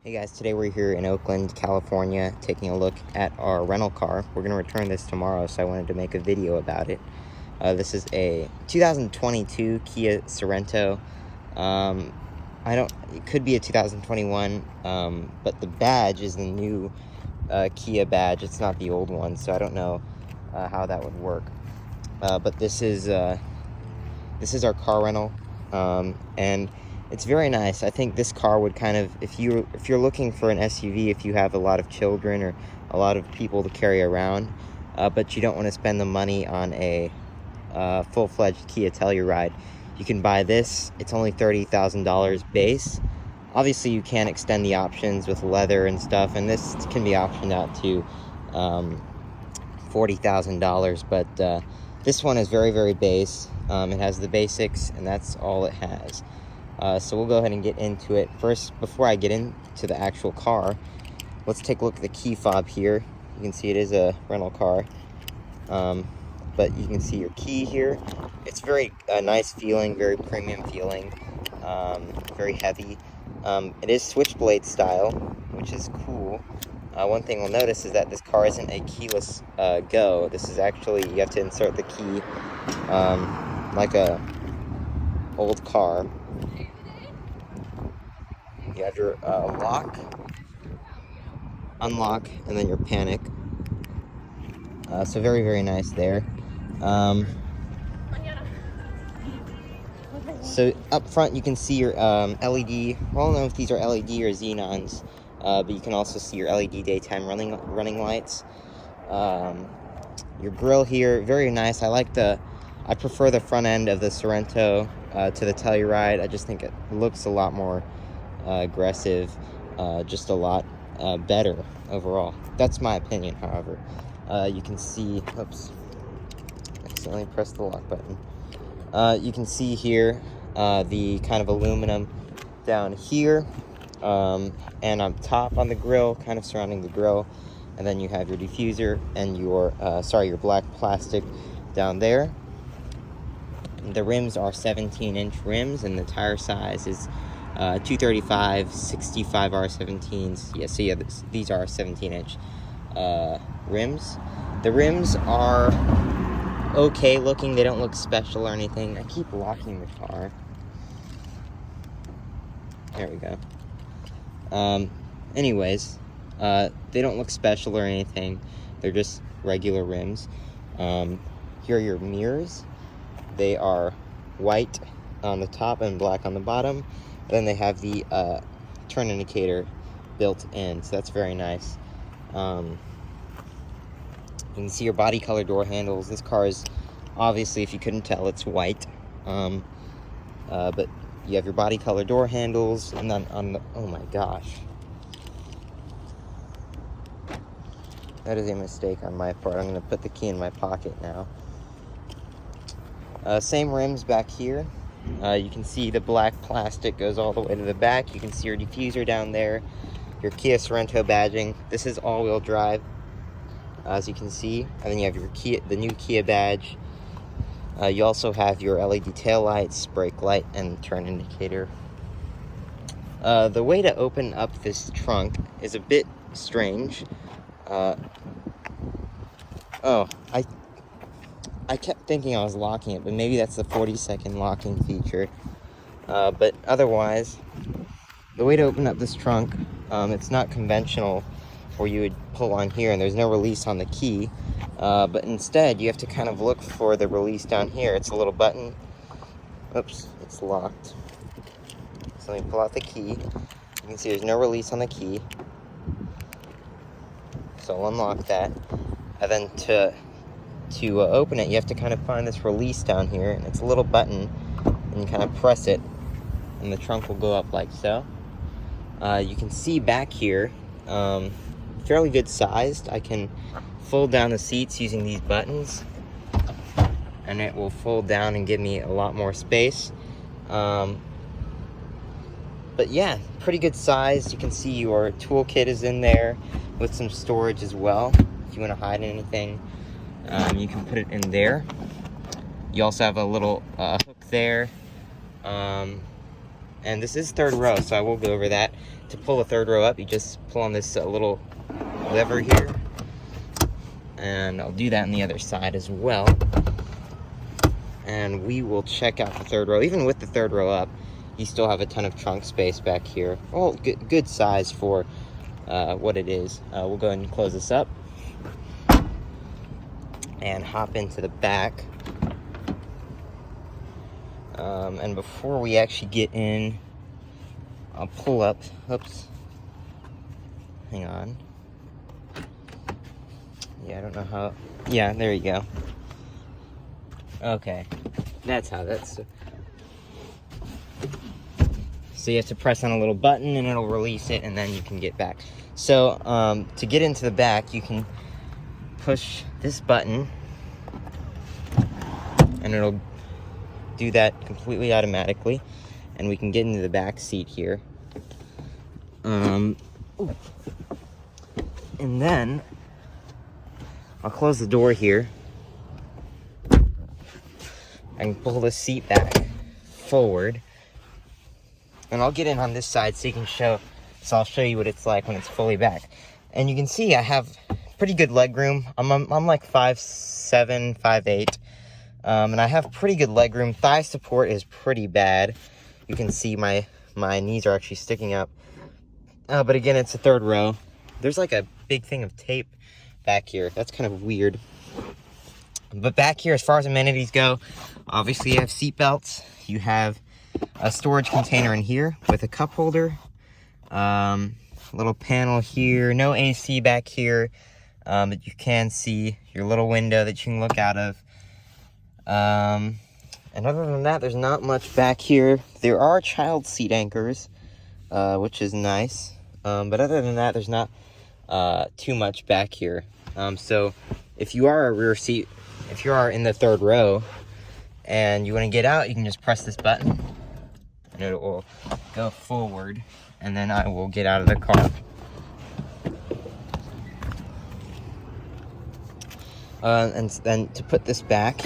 Hey guys, today we're here in Oakland, California, taking a look at our rental car. We're going to return this tomorrow, so I wanted to make a video about it. This is a 2022 Kia Sorento. It could be a 2021, but the badge is the new Kia badge. It's not the old one, so I don't know how that would work. But this is our car rental, and it's very nice. I think this car would kind of, if you're looking for an SUV, if you have a lot of children or a lot of people to carry around, but you don't want to spend the money on a full-fledged Kia Telluride, you can buy this. It's only $30,000 base. Obviously, you can extend the options with leather and stuff, and this can be optioned out to $40,000, but this one is very, very base. It has the basics, and that's all it has. So we'll go ahead and get into it. First, before I get into the actual car, let's take a look at the key fob here. You can see it is a rental car, but you can see your key here. It's very nice feeling, very premium feeling, very heavy. It is switchblade style, which is cool. One thing we'll notice is that this car isn't a keyless go. This is actually, you have to insert the key like a old car. You have your lock, unlock, and then your panic. So very, very nice there. So up front you can see your LED. Well, I don't know if these are LED or xenons, but you can also see your LED daytime running lights. Your grille here, very nice. I prefer the front end of the Sorento to the Telluride. I just think it looks a lot more aggressive, just a lot better overall. That's my opinion, however. You can see, oops, accidentally pressed the lock button. You can see here the kind of aluminum down here, and on top on the grille, kind of surrounding the grille, and then you have your diffuser and your black plastic down there. The rims are 17-inch rims, and the tire size is 235 65 R17s. Yeah, so yeah, these are 17-inch rims. The rims are okay looking. They don't look special or anything. I keep locking the car. There we go. Anyways, they don't look special or anything. They're just regular rims. Here are your mirrors. They are white on the top and black on the bottom. Then they have the turn indicator built in, so that's very nice. You can see your body color door handles. This car is, obviously, if you couldn't tell, it's white. But you have your body color door handles, and then oh my gosh. That is a mistake on my part. I'm going to put the key in my pocket now. Same rims back here. You can see the black plastic goes all the way to the back. You can see your diffuser down there, your Kia Sorento badging. This is all-wheel drive, as you can see. And then you have your the new Kia badge. You also have your LED taillights, brake light, and turn indicator. The way to open up this trunk is a bit strange. I kept thinking I was locking it, but maybe that's the 40-second locking feature. But otherwise, the way to open up this trunk, it's not conventional where you would pull on here and there's no release on the key. But instead, you have to kind of look for the release down here. It's a little button. Oops, it's locked. So let me pull out the key. You can see there's no release on the key. So I'll unlock that. And then to open it, you have to kind of find this release down here, and it's a little button, and you kind of press it, and the trunk will go up like so. You can see back here, fairly good sized. I can fold down the seats using these buttons, and it will fold down and give me a lot more space. But yeah, pretty good size. You can see your toolkit is in there with some storage as well. If you want to hide anything, you can put it in there. You also have a little hook there, and And this is third row, so I will go over that. To pull the third row up, you just pull on this little lever here. And I'll do that on the other side as well. And we will check out the third row. Even with the third row up, you still have a ton of trunk space back here. Oh, good size for what it is. We'll go ahead and close this up and hop into the back. And before we actually get in, I'll pull up. Oops. Hang on. Yeah, I don't know how. Yeah, there you go. Okay. That's how that's. So you have to press on a little button and it'll release it, and then you can get back. So to get into the back, you can push this button and it'll do that completely automatically, and we can get into the back seat here. And then I'll close the door here. I can pull the seat back forward. And I'll get in on this side so you can show, so I'll show you what it's like when it's fully back. And you can see I have pretty good leg room. I'm like 5'7", 5'8", and I have pretty good leg room. Thigh support is pretty bad. You can see my knees are actually sticking up. But again, it's a third row. There's like a big thing of tape back here. That's kind of weird. But back here, as far as amenities go, obviously you have seat belts. You have a storage container in here with a cup holder, little panel here, no AC back here, but you can see your little window that you can look out of. And other than that, there's not much back here. There are child seat anchors, which is nice, but other than that, there's not too much back here. So if you are a rear seat, if you are in the third row and you want to get out, you can just press this button and it will go forward, and then I will get out of the car. And then to put this back,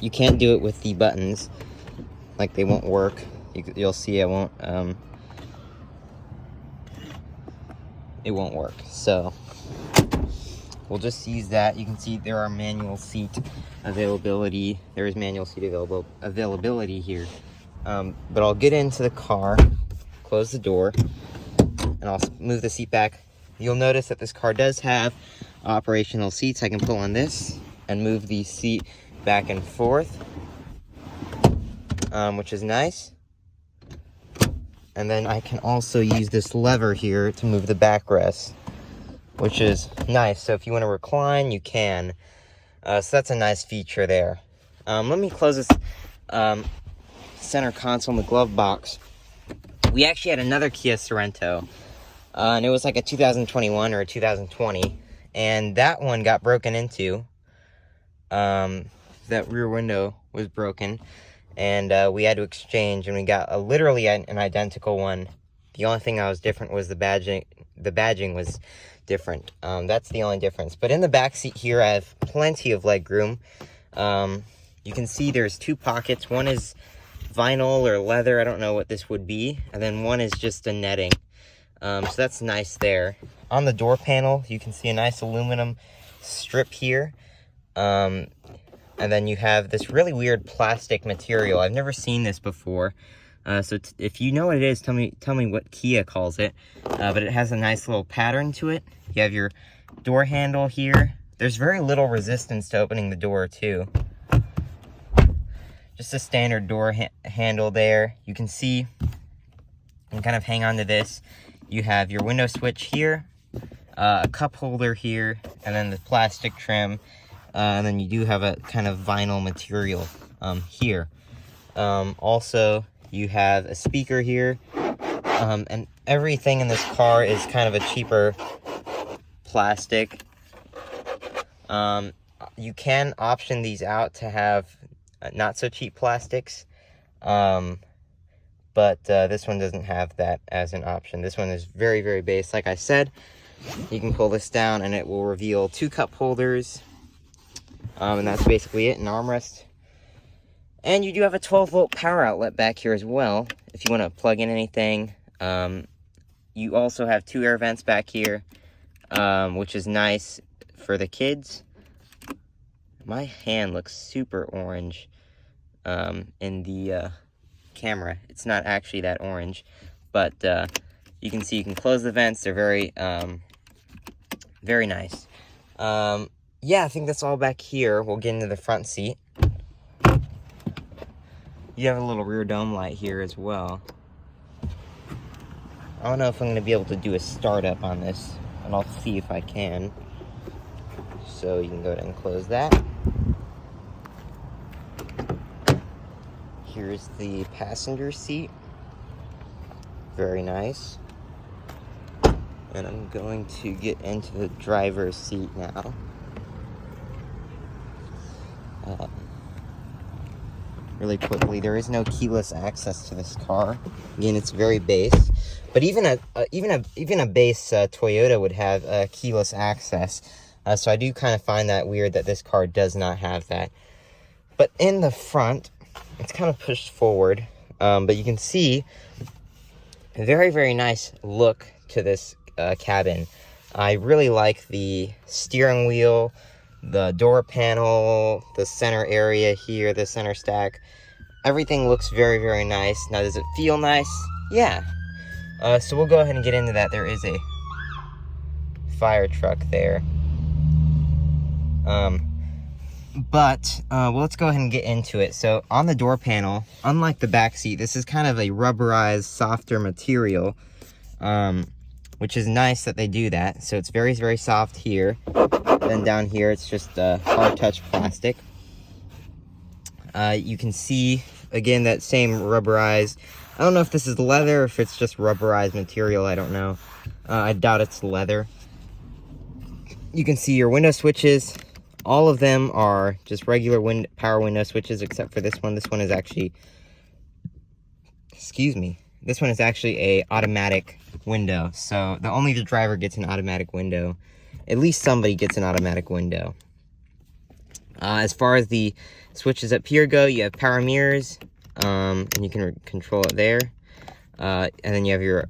you can't do it with the buttons, like they won't work. You'll see it won't work. So we'll just use that. You can see there are manual seat availability. There is manual seat availability here. But I'll get into the car, close the door, and I'll move the seat back. You'll notice that this car does have operational seats. I can pull on this and move the seat back and forth, which is nice. And then I can also use this lever here to move the backrest, which is nice. So if you want to recline, you can. So that's a nice feature there. Let me close this center console in the glove box. We actually had another Kia Sorento, and it was like a 2021 or a 2020, and that one got broken into. That rear window was broken, and we had to exchange, and we got literally an identical one. The only thing that was different was the badging. The badging was different. That's the only difference. But in the back seat here, I have plenty of leg room. You can see there's two pockets. One is vinyl or leather, I don't know what this would be, and then one is just a netting. So that's nice there. On the door panel, you can see a nice aluminum strip here, and then you have this really weird plastic material. I've never seen this before, so if you know what it is, tell me what Kia calls it. But it has a nice little pattern to it. You have your door handle here. There's very little resistance to opening the door too. Just a standard door handle there. You can see, and kind of hang on to this. You have your window switch here, a cup holder here, and then the plastic trim. And then you do have a kind of vinyl material here. Also, you have a speaker here. And everything in this car is kind of a cheaper plastic. You can option these out to have not so cheap plastics, but this one doesn't have that as an option. This one is very, very base. Like I said, you can pull this down and it will reveal two cup holders, and that's basically it, an armrest. And you do have a 12-volt power outlet back here as well, if you want to plug in anything. You also have 2 air vents back here, which is nice for the kids. My hand looks super orange in the camera. It's not actually that orange, but you can see you can close the vents. They're very, very nice. Yeah, I think that's all back here. We'll get into the front seat. You have a little rear dome light here as well. I don't know if I'm going to be able to do a startup on this, and I'll see if I can. So you can go ahead and close that. Here's the passenger seat. Very nice. And I'm going to get into the driver's seat now. Really quickly, there is no keyless access to this car. Again, it's very base. But even a base Toyota would have keyless access. So I do kind of find that weird that this car does not have that. But in the front, it's kind of pushed forward. But you can see a very, very nice look to this cabin. I really like the steering wheel, the door panel, the center area here, the center stack. Everything looks very, very nice. Now, does it feel nice? Yeah. So we'll go ahead and get into that. There is a fire truck there. Well, let's go ahead and get into it. So on the door panel, unlike the back seat, this is kind of a rubberized, softer material, which is nice that they do that. So it's very, very soft here. Then down here, it's just hard touch plastic. You can see, again, that same rubberized. I don't know if this is leather or if it's just rubberized material. I don't know. I doubt it's leather. You can see your window switches. All of them are just regular power window switches, except for this one. This one is actually, this one is actually a automatic window. So only the driver gets an automatic window. At least somebody gets an automatic window. As far as the switches up here go, you have power mirrors, and you can control it there. And then you have your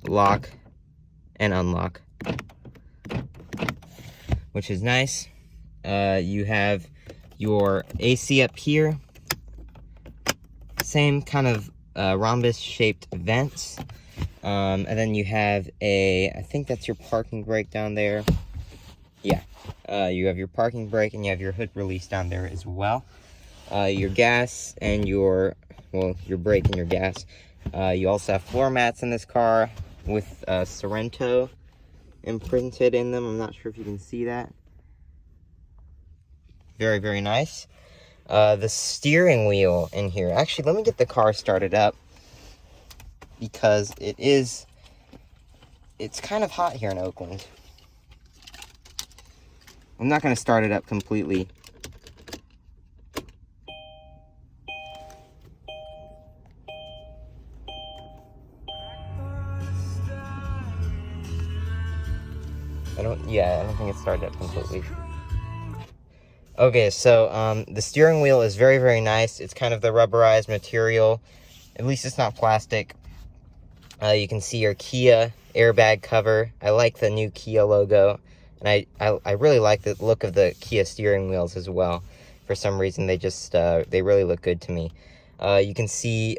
lock and unlock, which is nice. You have your AC up here. Same kind of rhombus-shaped vents. And then you have I think that's your parking brake down there. Yeah. You have your parking brake and you have your hood release down there as well. Your gas and your brake and your gas. You also have floor mats in this car with Sorento imprinted in them. I'm not sure if you can see that. Very, very nice. The steering wheel in here. Actually, let me get the car started up because it's kind of hot here in Oakland. I'm not going to start it up completely. I don't think it's started up completely. Okay, so the steering wheel is very, very nice. It's kind of the rubberized material. At least it's not plastic. You can see your Kia airbag cover. I like the new Kia logo. And I really like the look of the Kia steering wheels as well. For some reason, they just, they really look good to me. You can see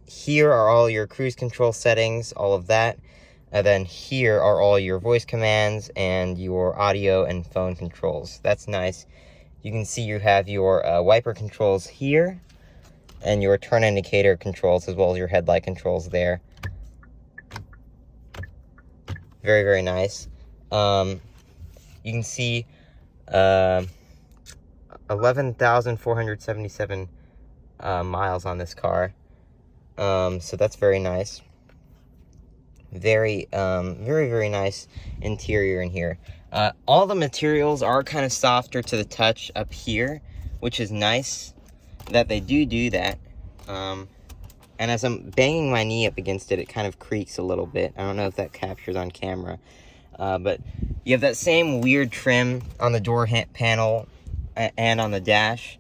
here are all your cruise control settings, all of that. And then here are all your voice commands and your audio and phone controls. That's nice. You can see you have your wiper controls here and your turn indicator controls as well as your headlight controls there. Very, very nice. You can see 11,477 miles on this car. So that's very nice. Very, very nice interior in here. All the materials are kind of softer to the touch up here, which is nice that they do that. And as I'm banging my knee up against it, it kind of creaks a little bit. I don't know if that captures on camera. But you have that same weird trim on the door panel and on the dash.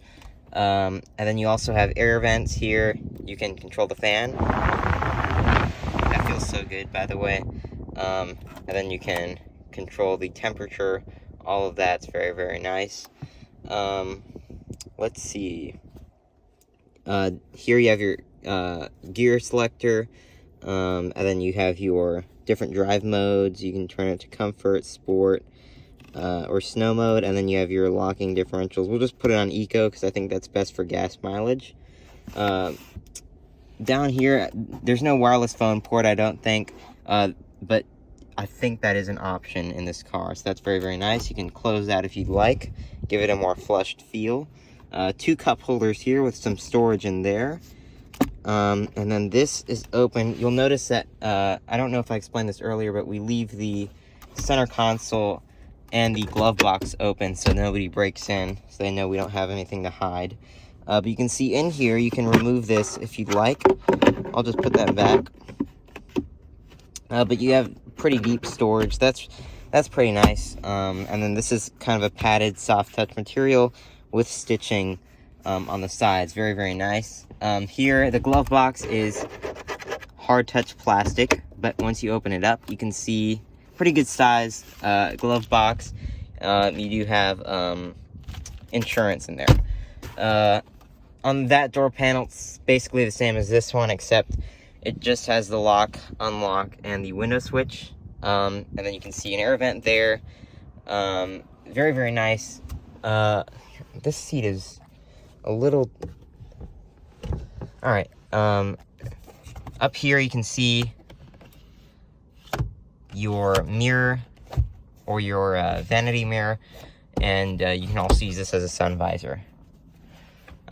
And then you also have air vents here. You can control the fan. That feels so good, by the way. And then you can control the temperature. All of that's very, very nice. Let's see. Here you have your gear selector. And then you have your different drive modes. You can turn it to comfort, sport, or snow mode, and then you have your locking differentials. We'll just put it on eco because I think that's best for gas mileage. Down here, there's no wireless phone port, I don't think, but I think that is an option in this car, so that's very, very nice. You can close that if you'd like, give it a more flushed feel. 2 cup holders here with some storage in there. And then this is open. You'll notice that, I don't know if I explained this earlier, but we leave the center console and the glove box open so nobody breaks in, so they know we don't have anything to hide. But you can see in here, you can remove this if you'd like. I'll just put that back. But you have pretty deep storage. That's pretty nice. And then this is kind of a padded soft touch material with stitching on the sides. Very, very nice. Here, the glove box is hard touch plastic, but once you open it up, you can see pretty good size glove box. You do have insurance in there. On that door panel, it's basically the same as this one, except it just has the lock, unlock, and the window switch. And then you can see an air vent there. Very, very nice. This seat is a little... Alright, up here you can see your mirror, or your vanity mirror, and you can also use this as a sun visor,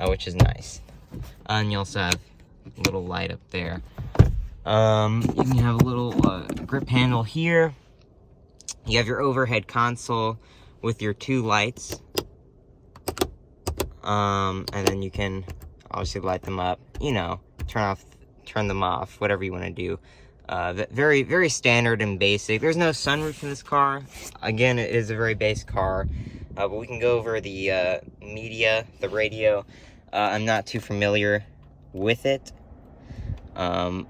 which is nice. And you also have a little light up there. You can have a little grip handle here. You have your overhead console with your 2 lights. And then you can obviously light them up, you know, turn them off, whatever you want to do. Very, very standard and basic. There's no sunroof in this car. Again, it is a very base car. But we can go over the media, the radio. I'm not too familiar with it. But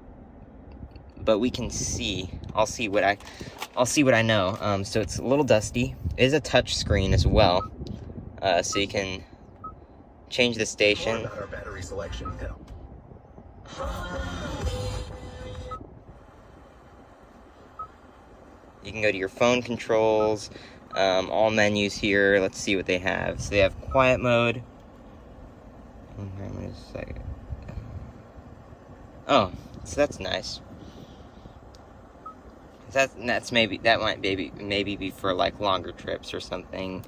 we can see. I'll see what I know. So it's a little dusty. It is a touch screen as well. So you can change the station. Our battery selection now. You can go to your phone controls, all menus here. Let's see what they have. So they have quiet mode. Wait a second. Oh, so that's nice. That's maybe, that might maybe be for like longer trips or something.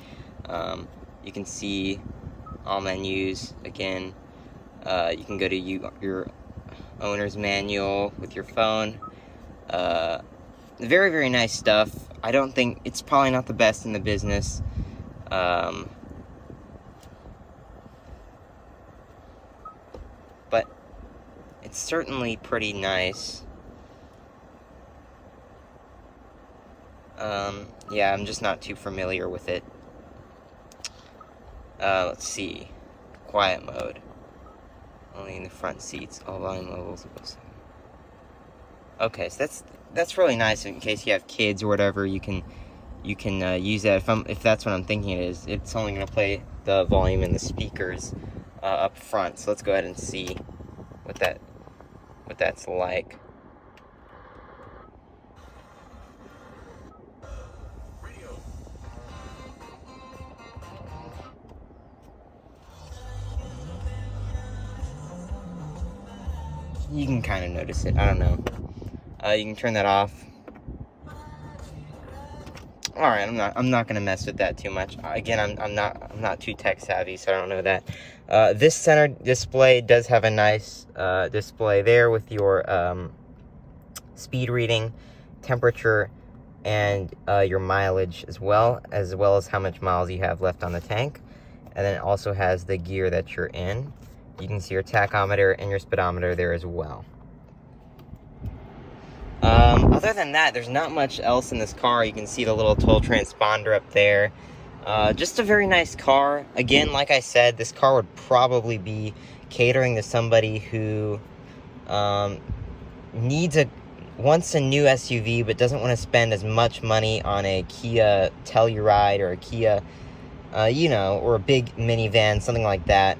You can see all menus again. You can go to your owner's manual with your phone. Very, very nice stuff. I don't think it's probably not the best in the business. But it's certainly pretty nice. Yeah, I'm just not too familiar with it. Let's see. Quiet mode. Only in the front seats. All volume levels above 7. Okay, so that's really nice in case you have kids or whatever. You can use that. If that's what I'm thinking it is. It's only going to play the volume in the speakers up front. So let's go ahead and see what that's like. You can kind of notice it. I don't know. You can turn that off. All right, I'm not gonna mess with that too much. Again, I'm not too tech savvy, so I don't know that. This center display does have a nice display there with your speed reading, temperature, and your mileage as well as how much miles you have left on the tank. And then it also has the gear that you're in. You can see your tachometer and your speedometer there as well. Other than that, there's not much else in this car. You can see the little toll transponder up there. Just a very nice car. Again, like I said, this car would probably be catering to somebody who wants a new SUV but doesn't want to spend as much money on a Kia Telluride or a Kia, or a big minivan, something like that.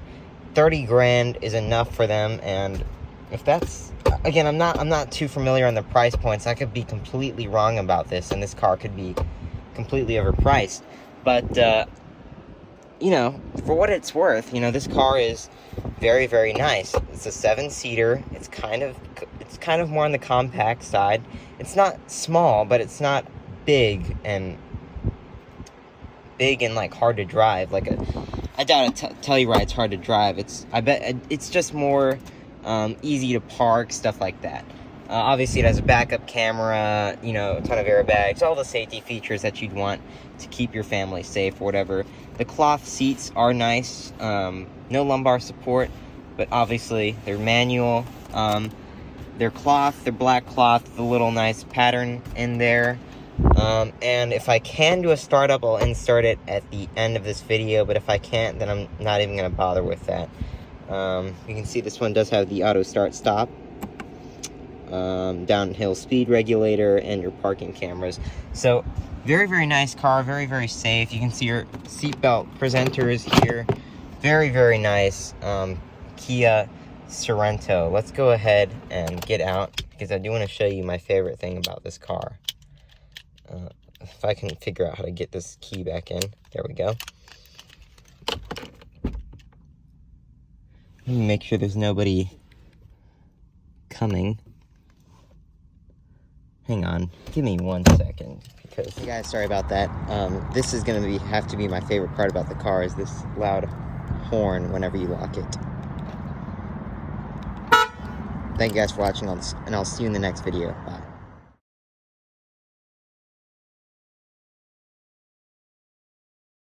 30 grand is enough for them, and if that's, again, I'm not too familiar on the price points. I could be completely wrong about this, and this car could be completely overpriced. But, for what it's worth, this car is very, very nice. It's a 7-seater. It's kind of more on the compact side. It's not small, but it's not big and like hard to drive. I doubt a Telluride's hard to drive. I bet it's just more easy to park, stuff like that. Obviously, it has a backup camera, a ton of airbags, all the safety features that you'd want to keep your family safe or whatever. The cloth seats are nice. No lumbar support, but obviously they're manual. They're cloth, they're black cloth, with a little nice pattern in there. And if I can do a startup, I'll insert it at the end of this video, but if I can't, then I'm not even going to bother with that. You can see this one does have the auto start stop, downhill speed regulator, and your parking cameras. So very, very nice car, very, very safe. You can see your seatbelt presenters here. Very, very nice Kia Sorento. Let's go ahead and get out, because I do want to show you my favorite thing about this car. If I can figure out how to get this key back in. There we go. Let me make sure there's nobody coming. Hang on, give me 1 second, because, hey guys, sorry about that. This is gonna have to be my favorite part about the car, is this loud horn whenever you lock it. Thank you guys for watching, and I'll see you in the next video. Bye.